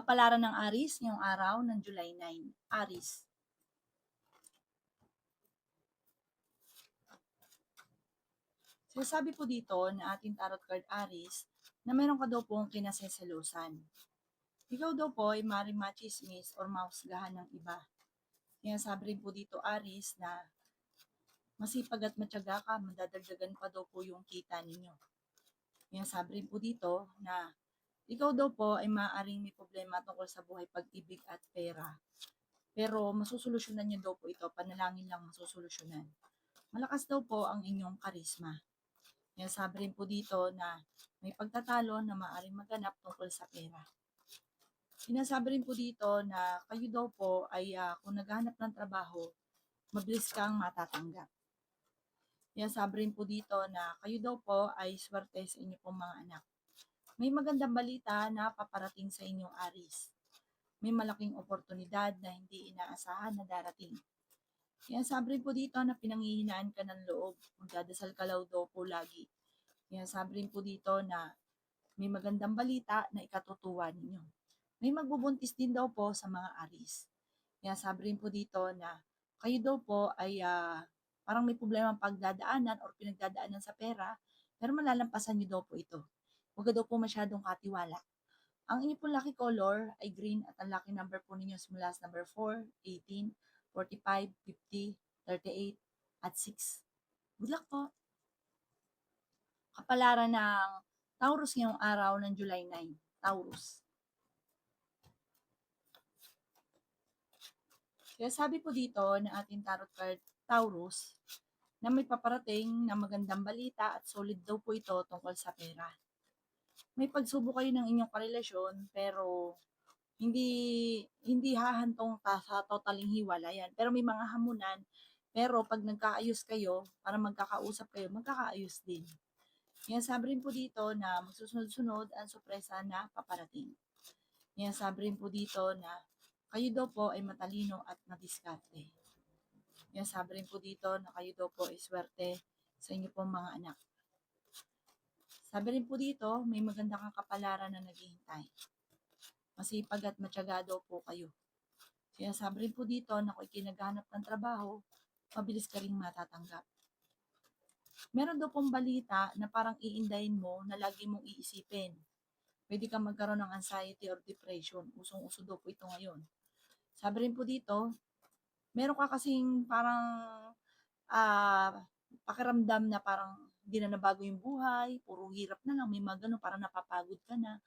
Kapalaran ng Aris ngayong araw ng July 9. Aris. Sinasabi po dito na ating tarot card Aris na meron ka daw pong kinaseselusan. Ikaw daw po ay maaaring machismis or mahusgahan ng iba. Sinasabi rin po dito Aris na masipag at matyaga ka, madadagdagan pa daw po yung kita ninyo. Sinasabi rin po dito na ikaw daw po ay maaaring may problema tungkol sa buhay, pag-ibig at pera. Pero masusolusyonan niyo daw po ito, panalangin lang masusolusyonan. Malakas daw po ang inyong karisma. Sinasabi rin po dito na may pagtatalo na maaaring maganap tungkol sa pera. Sinasabi rin po dito na kayo daw po ay kung naghahanap ng trabaho, mabilis kang matatanggap. Sinasabi rin po dito na kayo daw po ay swerte sa inyo pong mga anak. May magandang balita na paparating sa inyong Aris. May malaking oportunidad na hindi inaasahan na darating. Sinasabi rin po dito na pinanghihinaan ka ng loob. Magdadasal ka daw po lagi. Sinasabi rin po dito na may magandang balita na ikatutuwa ninyo. May magbubuntis din daw po sa mga Aris. Sinasabi rin po dito na kayo daw po ay parang may problema pagdadaanan or pinagdadaanan sa pera, pero malalampasan niyo daw po ito. Huwag daw po masyadong katiwala. Ang inyo pong lucky color ay green at ang lucky number po ninyo simula sa number 4, 18, 45, 50, 38, at 6. Good luck po! Kapalaran ng Taurus ngayong araw ng July 9. Taurus. Kaya sabi po dito na ating tarot card Taurus na may paparating na magandang balita at solid daw po ito tungkol sa pera. May pagsubok kayo ng inyong karelasyon pero hindi hahantong sa totaling hiwalayan. Pero may mga hamunan, pero pag nagkaayos kayo, para magkakausap kayo, magkakaayos din. Sabi rin po dito na magsusunod-sunod ang sorpresa na paparating. Sabi rin po dito na kayo daw po ay matalino at madiskarte. Sabi rin po dito na kayo daw po ay swerte sa inyo pong mga anak. Sabi rin po dito, may maganda kang kapalaran na naghihintay. Masipag at matyaga daw po kayo. Sinasabi rin po dito na kung ikinaghanap ng trabaho, mabilis ka rin matatanggap. Meron daw pong balita na parang iindayin mo na lagi mong iisipin. Pwede kang magkaroon ng anxiety or depression. Usong-uso daw po ito ngayon. Sabi rin po dito, meron ka kasing parang pakiramdam na parang hindi na nabago yung buhay, puro hirap na lang, may mga ganun, parang napapagod ka na.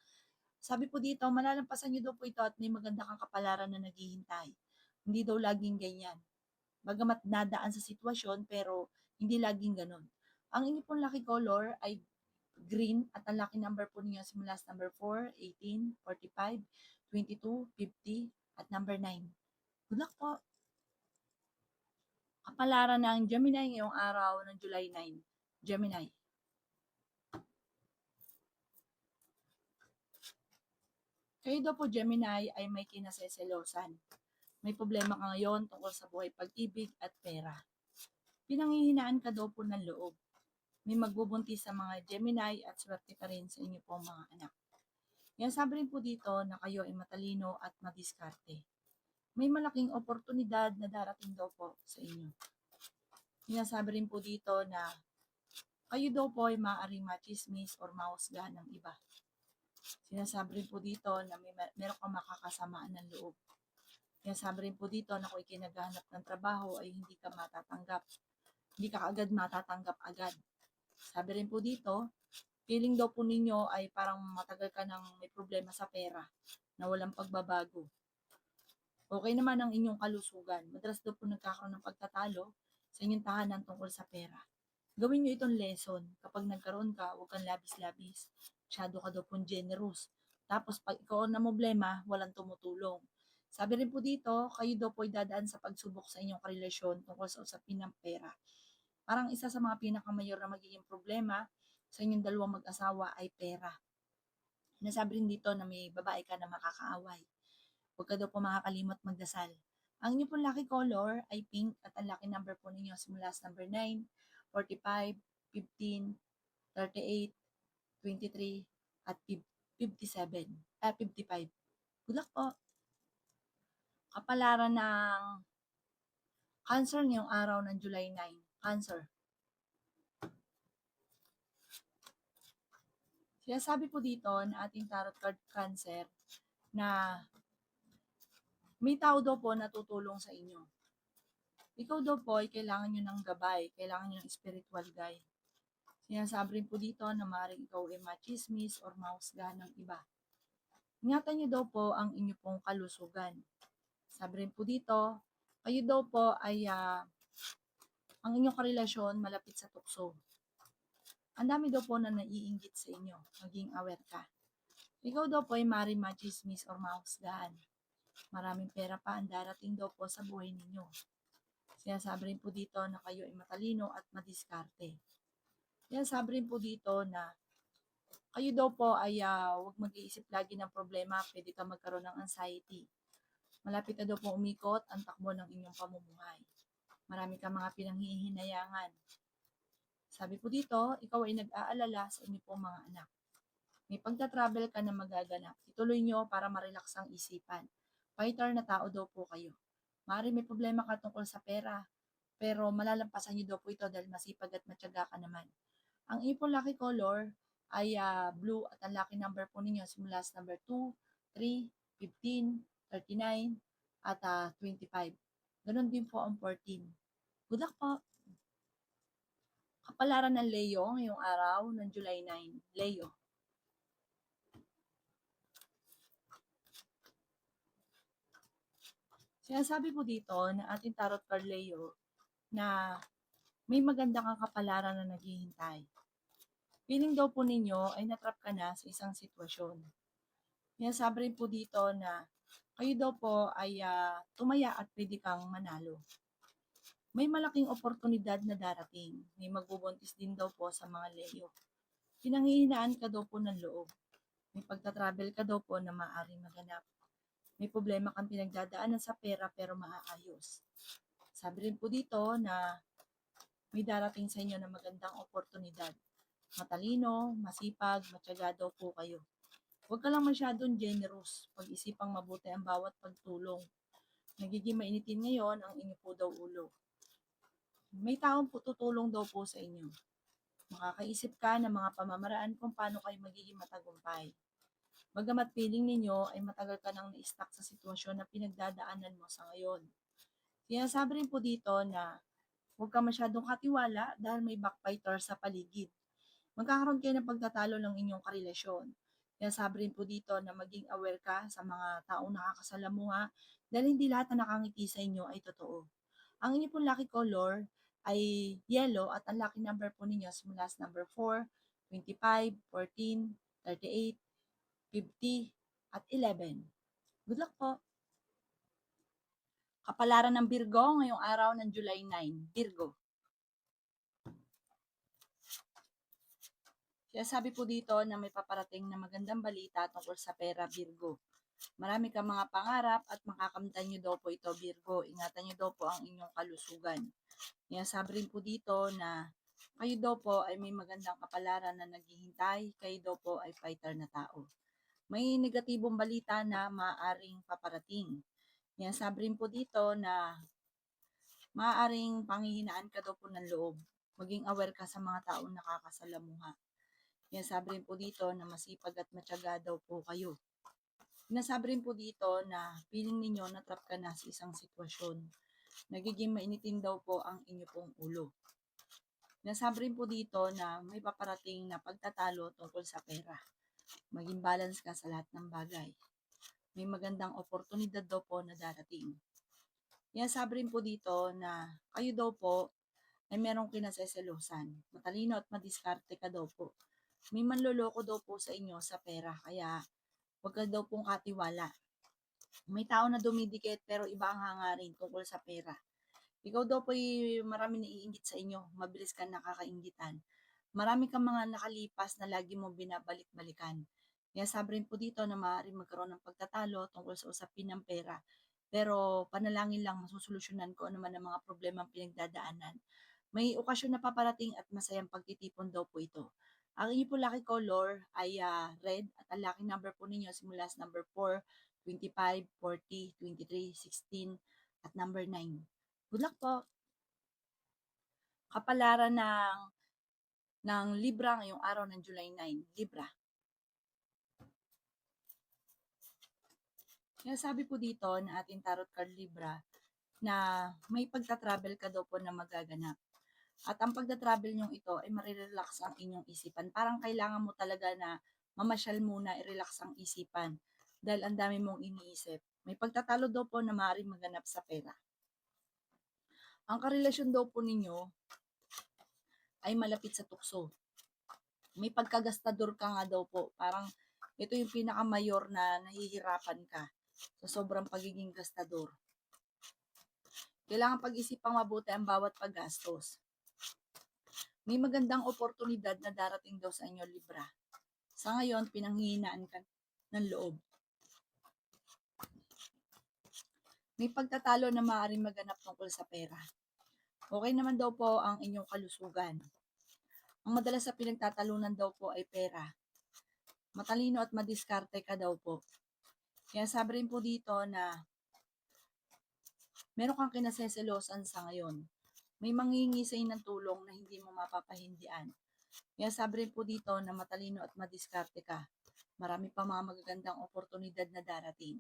Sabi po dito, malalampasan niyo daw po ito at may maganda kang kapalaran na naghihintay. Hindi daw laging ganyan. Bagamat nadaan sa sitwasyon, pero hindi laging ganun. Ang inyo pong lucky color ay green at ang lucky number po niyo simula sa number 4, 18, 45, 22, 50, at number 9. Good luck po! Kapalaran ng Gemini ngayong araw ng July 9. Gemini. Kayo daw po, Gemini, ay may kinaseselosan. May problema ka ngayon tungkol sa buhay, pag-ibig at pera. Pinanghihinaan ka daw po ng loob. May magbubuntis sa mga Gemini at swerte ka rin sa inyo pong mga anak. Sabi rin po dito na kayo ay matalino at madiskarte. May malaking oportunidad na darating daw po sa inyo. Sinasabi rin po dito na kayo daw po ay maaaring machismis or mahusgahan ng iba. Sinasabi rin po dito na meron kang makakasamaan ng loob. Sinasabi rin po dito na kung ikinaghanap ng trabaho ay hindi ka matatanggap. Hindi ka agad matatanggap agad. Sabi rin po dito, feeling daw po ninyo ay parang matagal ka nang may problema sa pera na walang pagbabago. Okay naman ang inyong kalusugan. Madalas daw po nagkakaroon ng pagtatalo sa inyong tahanan tungkol sa pera. Gawin nyo itong lesson. Kapag nagkaroon ka, huwag kang labis-labis. Masyado ka daw pong generous. Tapos pag ikaw na problema, walang tumutulong. Sabi rin po dito, kayo daw po ay dadaan sa pagsubok sa inyong karelasyon tungkol sa usapin ng pera. Parang isa sa mga pinakamayor na magiging problema sa inyong dalawang mag-asawa ay pera. Nasabi rin dito na may babae ka na makakaaway. Huwag ka daw po makakalimot magdasal. Ang inyong pong lucky color ay pink at ang lucky number po ninyo simula sa number 9, 45, 15, 38, 23, at 57, 55. Good luck po. Kapalaran ng Cancer ngayong araw ng July 9. Cancer. Sinasabi po dito na ating tarot card Cancer na may tao daw po na tutulong sa inyo. Ikaw daw po ay kailangan nyo ng gabay, kailangan nyo ng spiritual guide. Sinasabi rin po dito na maaaring ikaw ay machismis or mahusgahan ng iba. Ingatan nyo daw po ang inyo pong kalusugan. Sabi rin po dito, kayo daw po ay ang inyong karelasyon malapit sa tukso. Ang dami daw po na naiinggit sa inyo, maging aware ka. Ikaw daw po ay maaaring machismis or mahusgahan. Maraming pera pa ang darating daw po sa buhay ninyo. Sinasabi rin po dito na kayo ay matalino at madiskarte. Sinasabi rin po dito na kayo daw po ay huwag mag-iisip lagi ng problema, pwede ka magkaroon ng anxiety. Malapit na daw po umikot ang takbo ng inyong pamumuhay. Marami kang mga pinanghihinayangan. Sabi po dito, ikaw ay nag-aalala sa inyong pong mga anak. May pagta-travel ka na magaganap. Ituloy nyo para ma-relax ang isipan. Fighter na tao daw po kayo. Maaari may problema ka tungkol sa pera, pero malalampasan nyo daw po ito dahil masipag at matyaga ka naman. Ang ipon lucky color ay blue at ang lucky number po ninyo simula sa number 2, 3, 15, 39 at 25. Ganon din po ang 14. Good luck po! Kapalaran ng Leo ngayong araw ng July 9. Leo. Sinasabi po dito na ating tarot card Leo na may maganda kang kapalaran na naghihintay. Feeling daw po ninyo ay natrap ka na sa isang sitwasyon. Sinasabi rin po dito na kayo daw po ay tumaya at pwede kang manalo. May malaking oportunidad na darating. May magbubuntis din daw po sa mga Leo. Pinanghihinaan ka daw po ng loob. May pagta-travel ka daw po na maaaring maganap. May problema kang pinagdadaanan sa pera pero maaayos. Sabi rin po dito na may darating sa inyo na magandang oportunidad. Matalino, masipag, matyaga daw po kayo. Huwag ka lang masyadong generous. Pag-isipang mabuti ang bawat pagtulong. Nagiging mainitin ngayon ang inyo po daw ulo. May taong po tutulong daw po sa inyo. Makakaisip ka ng mga pamamaraan kung paano kayo magiging matagumpay. Bagamat feeling ninyo ay matagal ka nang na-stuck sa sitwasyon na pinagdadaanan mo sa ngayon. Sinasabi rin po dito na huwag ka masyadong katiwala dahil may backbiter sa paligid. Magkakaroon kayo ng pagtatalo ng inyong karelasyon. Sinasabi rin po dito na maging aware ka sa mga taong nakakasalamuha dahil hindi lahat na nakangiti sa inyo ay totoo. Ang inyong pong lucky color ay yellow at ang lucky number po ninyo simula sa number 4, 25, 14, 38, 50, at 11. Good luck po! Kapalaran ng Virgo ngayong araw ng July 9. Virgo. Sinasabi po dito na may paparating na magandang balita tungkol sa pera, Virgo. Marami kang mga pangarap at makakamtan nyo daw po ito, Virgo. Ingatan nyo daw po ang inyong kalusugan. Sinasabi rin po dito na kayo daw po ay may magandang kapalaran na naghihintay. Kayo daw po ay fighter na tao. May negatibong balita na maaaring paparating. Sinasabi rin po dito na maaaring panghihinaan ka daw po ng loob. Maging aware ka sa mga taong nakakasalamuha. Sinasabi rin po dito na masipag at matyaga daw po kayo. Sinasabi rin po dito na feeling ninyo na trap ka na sa isang sitwasyon. Nagiging mainitin daw po ang inyo pong ulo. Sinasabi rin po dito na may paparating na pagtatalo tungkol sa pera. Maging balance ka sa lahat ng bagay. May magandang oportunidad daw po na darating. Sinasabi rin po dito na kayo daw po ay merong kinaseselosan. Matalino at madiskarte ka daw po. May manloloko daw po sa inyo sa pera, kaya huwag ka daw pong katiwala. May tao na dumidikit pero iba ang hangarin tungkol sa pera. Ikaw daw po ay marami naiinggit sa inyo, mabilis kang nakakainggitan. Marami kang mga nakalipas na lagi mong binabalik-balikan. Kaya sabi rin po dito na maaaring magkaroon ng pagtatalo tungkol sa usapin ng pera. Pero panalangin lang, masusolusyonan ko naman ang mga problema pinagdadaanan. May okasyon na paparating at masayang pagtitipon daw po ito. Ang inyo po lucky color ay red at ang lucky number po ninyo simula sa number 4, 25, 40, 23, 16, at number 9. Good luck po. Kapalaran ng Libra ngayong araw ng July 9. Libra. Kaya sabi po dito na ating tarot card Libra na may pagta-travel ka daw po na magaganap. At ang pagta-travel nyong ito ay marirelax ang inyong isipan. Parang kailangan mo talaga na mamasyal muna, i-relax ang isipan. Dahil ang dami mong iniisip. May pagtatalo daw po na maaaring maganap sa pera. Ang karelasyon daw po ninyo ay malapit sa tukso. May pagkagastador ka nga daw po. Parang ito yung pinakamayor na nahihirapan ka sa sobrang pagiging gastador. Kailangan pag-isipang mabuti ang bawat paggastos. May magandang oportunidad na darating daw sa inyo, Libra. Sa ngayon, pinanghihinaan ka ng loob. May pagtatalo na maaaring maganap tungkol sa pera. Okay naman daw po ang inyong kalusugan. Ang madalas sa pinagtatalunan daw po ay pera. Matalino at madiskarte ka daw po. Kaya sabi rin po dito na meron kang kinaseselosan sa ngayon. May manghihingi sa ng tulong na hindi mo mapapahindian. Kaya sabi rin po dito na matalino at madiskarte ka. Marami pa mga magagandang oportunidad na darating.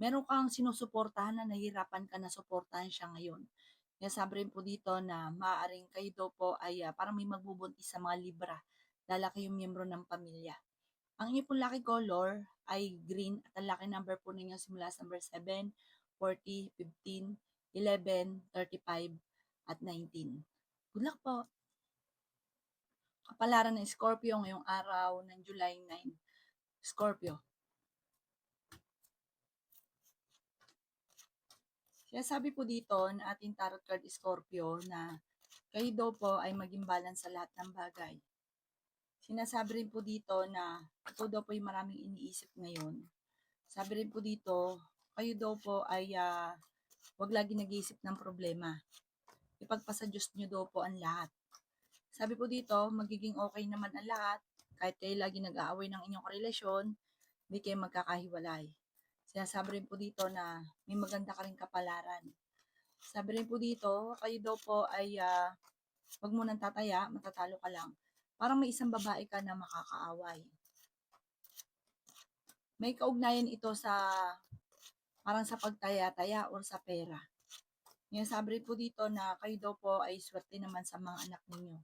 Meron kang sinusuportahan na nahihirapan ka na suportahan siya ngayon. Kaya sabi rin po dito na maaaring kayo daw po ay parang may magbubuntis sa mga Libra. Lalaki yung miyembro ng pamilya. Ang inyong pong lucky color ay green at ang lucky number po ninyo simula sa number 7, 40, 15, 11, 35, at 19. Good luck po! Kapalaran ng Scorpio ngayong araw ng July 9. Scorpio. Kaya sabi po dito na ating tarot card Scorpio na kayo daw po ay maging balance sa lahat ng bagay. Sinasabi rin po dito na ito daw po yung maraming iniisip ngayon. Sabi rin po dito, kayo daw po ay wag lagi nag-iisip ng problema. Ipagpasa Diyos nyo daw po ang lahat. Sabi po dito, magiging okay naman ang lahat. Kahit kayo lagi nag-aaway ng inyong relasyon, hindi kayo magkakahiwalay. Sinasabi rin po dito na may maganda ka rin kapalaran. Sabi rin po dito, kayo daw po ay wag mo nang tataya, matatalo ka lang. Parang may isang babae ka na makakaaway. May kaugnayan ito sa parang sa pagtaya-taya or sa pera. Ngayon sabi rin po dito na kayo daw po ay swerte naman sa mga anak ninyo.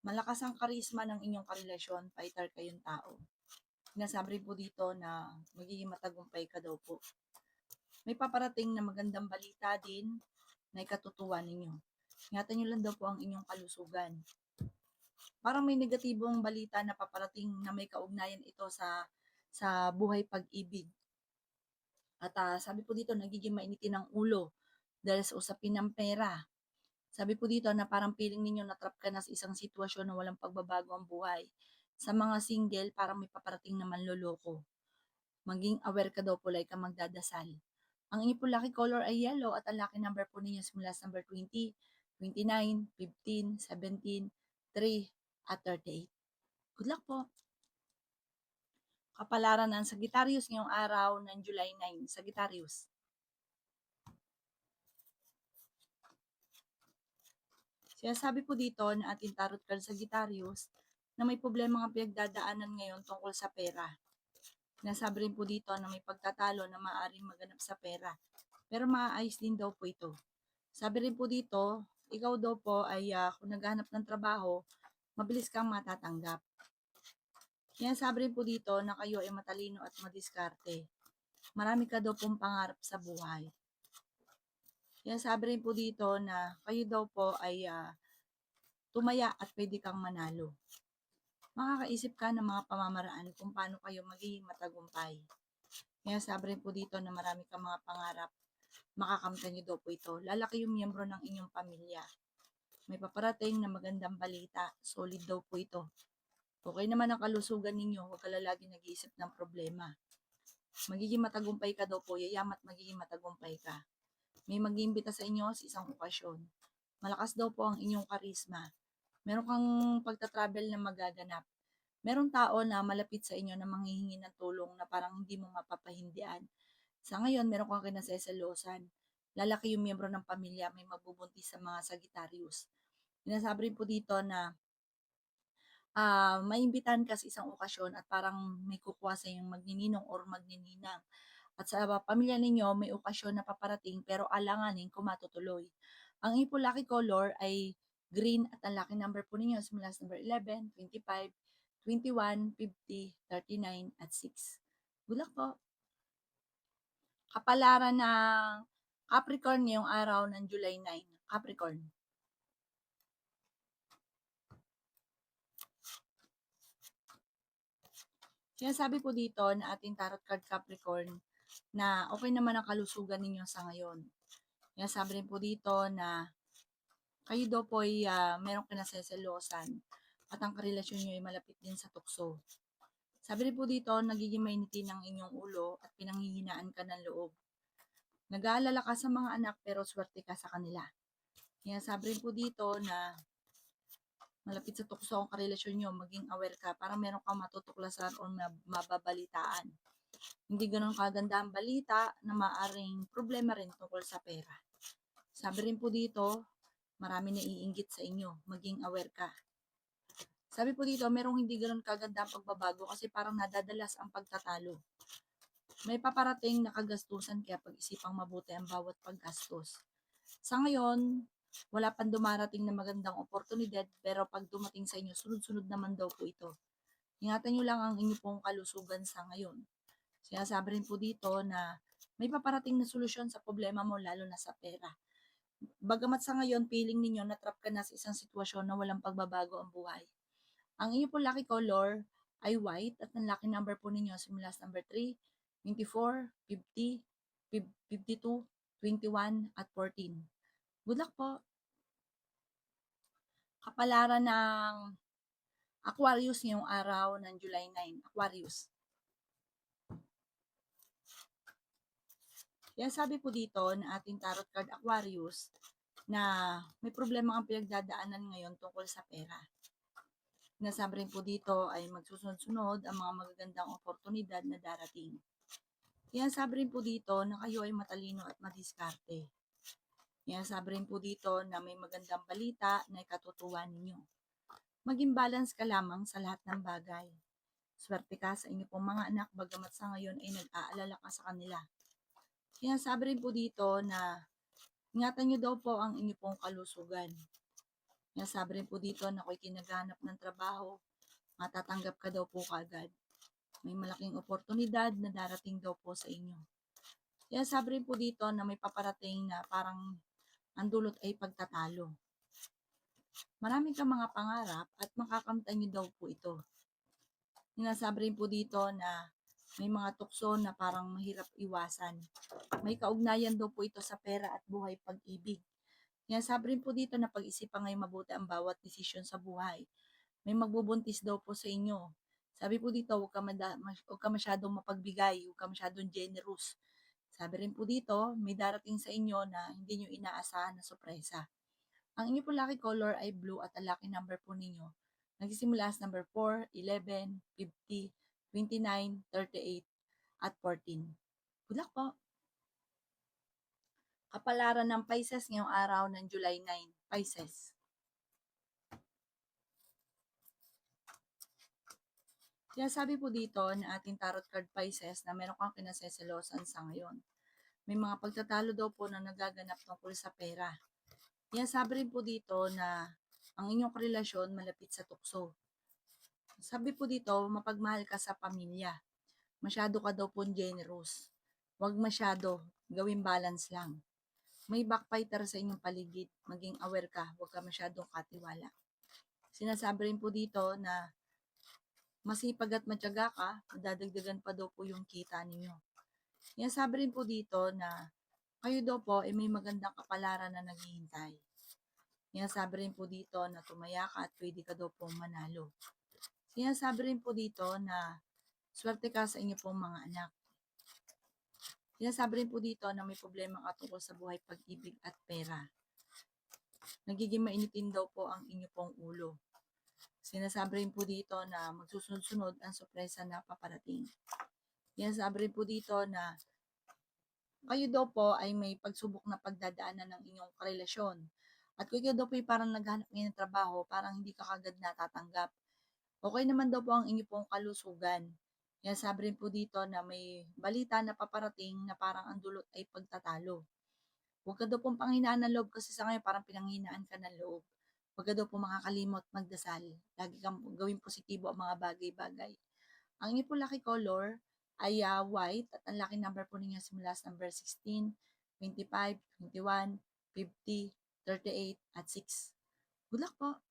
Malakas ang karisma ng inyong karelasyon, fighter kayong tao. Sinasabi rin po dito na magiging matagumpay ka daw po. May paparating na magandang balita din na ikatutuwa ninyo. Ingatan nyo lang daw po ang inyong kalusugan. Parang may negatibong balita na paparating na may kaugnayan ito sa buhay pag-ibig. At sabi po dito, nagiging mainitin ang ulo dahil sa usapin ng pera. Sabi po dito na parang feeling ninyo na-trap ka na sa isang sitwasyon na walang pagbabago ang buhay. Sa mga single, parang may paparating na manloloko. Maging aware ka daw po, like ka magdadasal. Ang inyong po lucky color ay yellow at ang lucky number po ninyo simula sa number 20, 29, 15, 17, 3, at 38. Good luck po! Kapalaran ng Sagittarius ngayong araw ng July 9. Sagittarius. Sinasabi po dito na ating tarot card Sagittarius na may problema nga pinagdadaanan ngayon tungkol sa pera. Sinasabi rin po dito na may pagtatalo na maaaring maganap sa pera. Pero maaayos din daw po ito. Sabi rin po dito, ikaw daw po ay kung naghahanap ng trabaho, mabilis kang matatanggap. Sinasabi rin po dito na kayo ay matalino at madiskarte. Marami ka daw pong pangarap sa buhay. Sinasabi rin po dito na kayo daw po ay tumaya at pwede kang manalo. Makakaisip ka ng mga pamamaraan kung paano kayo magiging matagumpay. Kaya sabi rin po dito na marami kang mga pangarap, makakamtan niyo daw po ito. Lalaki yung miyembro ng inyong pamilya. May paparating na magandang balita, solid daw po ito. Okay naman ang kalusugan ninyo, huwag ka lagi nag-iisip ng problema. Magiging matagumpay ka daw po, yayamat magiging matagumpay ka. May mag-iimbita sa inyo sa isang okasyon. Malakas daw po ang inyong karisma. Meron kang pagta-travel na magaganap. Merong tao na malapit sa inyo na manghihingi ng tulong na parang hindi mo mapapahindian. Sa ngayon, meron kang kinaseselosan. Lalaki yung miyembro ng pamilya, may magbubuntis sa mga Sagittarius. Sinasabi rin po dito na maimbitahan ka sa isang okasyon at parang may kukuha sa iyong magnininong or magnininang. At sa pamilya ninyo, may okasyon na paparating pero alanganin kung matutuloy. Ang iyong lucky color ay green at ang lucky number po ninyo simula sa number 11, 25, 21, 50, 39, at 6. Good luck po! Kapalaran ng Capricorn ngayong araw ng July 9. Capricorn. Sinasabi po dito na ating tarot card Capricorn na okay naman ang kalusugan ninyo sa ngayon. Sinasabi rin po dito na kayo daw po ay merong kinaseselosan at ang karelasyon nyo ay malapit din sa tukso. Sabi rin po dito, nagiging mainitin ang inyong ulo at pinanghihinaan ka ng loob. Nag-aalala ka sa mga anak pero swerte ka sa kanila. Sinasabi rin po dito na malapit sa tukso ang karelasyon nyo, maging aware ka para meron kang matutuklasan o mababalitaan. Hindi ganun kaganda ang balita na maaring problema rin tungkol sa pera. Sabi rin po dito, marami naiinggit sa inyo, maging aware ka. Sabi po dito, merong hindi ganun kaganda ang pagbabago kasi parang nadadalas ang pagtatalo. May paparating na kagastusan kaya pag-isipang mabuti ang bawat paggastos. Sa ngayon, wala pang dumarating na magandang oportunidad pero pag dumating sa inyo, sunod-sunod naman daw po ito. Ingatan nyo lang ang inyo pong kalusugan sa ngayon. Sinasabi rin po dito na may paparating na solusyon sa problema mo lalo na sa pera. Bagamat sa ngayon, feeling ninyo na-trap ka na sa isang sitwasyon na walang pagbabago ang buhay. Ang inyo po lucky color ay white at ang lucky number po ninyo simula sa number 3, 24, 50, 52, 21, at 14. Good luck po! Kapalaran ng Aquarius ngayong araw ng July 9. Aquarius. Kaya sabi po dito na ating tarot card Aquarius na may problema ang pinagdadaanan ngayon tungkol sa pera. Nasabi rin po dito ay magsusunod-sunod ang mga magagandang oportunidad na darating. Kaya sabi rin po dito na kayo ay matalino at madiskarte. Kaya sabi rin po dito na may magandang balita na ikatutuwa ninyo. Maging balance ka lamang sa lahat ng bagay. Swerte ka sa inyo pong mga anak bagamat sa ngayon ay nag-aalala ka sa kanila. Kaya sabi rin po dito na ingatan nyo daw po ang inyo pong kalusugan. Kaya sabi rin po dito na ako'y kinaghanap ng trabaho, matatanggap ka daw po kagad. May malaking oportunidad na darating daw po sa inyo. Kaya sabi rin po dito na may paparating na parang ang dulot ay pagtatalo. Marami kang mga pangarap at makakamtan nyo daw po ito. Sinasabi rin po dito na may mga tukso na parang mahirap iwasan. May kaugnayan daw po ito sa pera at buhay pag-ibig. Sinasabi rin po dito na pag-isipan ngayon mabuti ang bawat desisyon sa buhay. May magbubuntis daw po sa inyo. Sabi po dito, huwag ka masyadong mapagbigay, huwag ka masyadong generous. Sabi rin po dito, may darating sa inyo na hindi nyo inaasahan na sorpresa. Ang inyo po lucky color ay blue at ang lucky number po ninyo nagsisimula sa number 4, 11, 50, 29, 38, at 14. Good luck po! Kapalaran ng Pisces ngayong araw ng July 9. Pisces. Kaya sabi po dito na ating tarot card Pisces na meron kang kinaseselosan sa ngayon. May mga pagtatalo daw po na nagaganap tungkol sa pera. Kaya sabi rin po dito na ang inyong relasyon malapit sa tukso. Sabi po dito, mapagmahal ka sa pamilya. Masyado ka daw po generous. Huwag masyado, gawin balance lang. May backbiter sa inyong paligid, maging aware ka, huwag ka masyadong katiwala. Sinasabi rin po dito na masipag at matyaga ka, madadagdagan pa daw po yung kita ninyo. Sinasabi rin po dito na kayo daw po ay may magandang kapalaran na naghihintay. Sinasabi rin po dito na tumaya ka at pwede ka daw pong manalo. Sinasabi rin po dito na swerte ka sa inyo pong mga anak. Sinasabi rin po dito na may problema ka tungkol sa buhay, pag-ibig at pera. Nagiging mainitin daw po ang inyo pong ulo. Sinasabi rin po dito na magsusunod-sunod ang sorpresa na paparating. Sinasabi rin po dito na kayo daw po ay may pagsubok na pagdadaanan ng inyong karelasyon. At kung ikaw daw po ay parang naghahanap ngayon ng trabaho, parang hindi ka kagad natatanggap. Okay naman daw po ang inyo pong kalusugan. Kaya sabi rin po dito na may balita na paparating na parang ang dulot ay pagtatalo. Huwag ka daw pong panghinaan ng loob kasi sa ngayon parang pinanghinaan ka ng loob. Huwag ka daw po makakalimot magdasal. Lagi kang gawing positibo ang mga bagay-bagay. Ang inyo po lucky color ay white at ang lucky number po ninyo simula sa number 16, 25, 21, 50, 38, at 6. Good luck po!